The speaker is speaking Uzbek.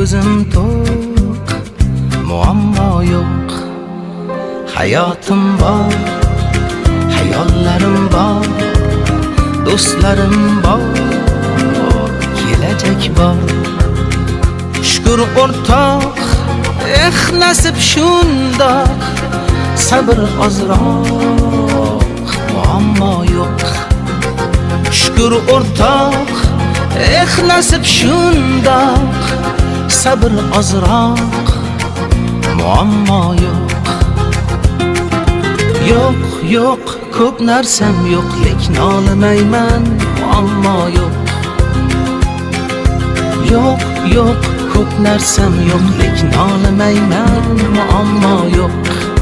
ko'zim to'q, muammo yo'q. Hayotim bor, hayollarim bor, do'stlarim bor, kelajak bor. Shukr o'rtoq, nasib shundoq, sabr ozroq, muammo yo'q. Shukr o'rtoq, nasib shundoq, sabr ozroq, muammo yo'q. Yo'q, yo'q, ko'p narsam yo'q, lekin olmayman, muammo yo'q. Yo'q, yo'q, ko'p narsam yo'q, lekin olmayman, muammo yo'q.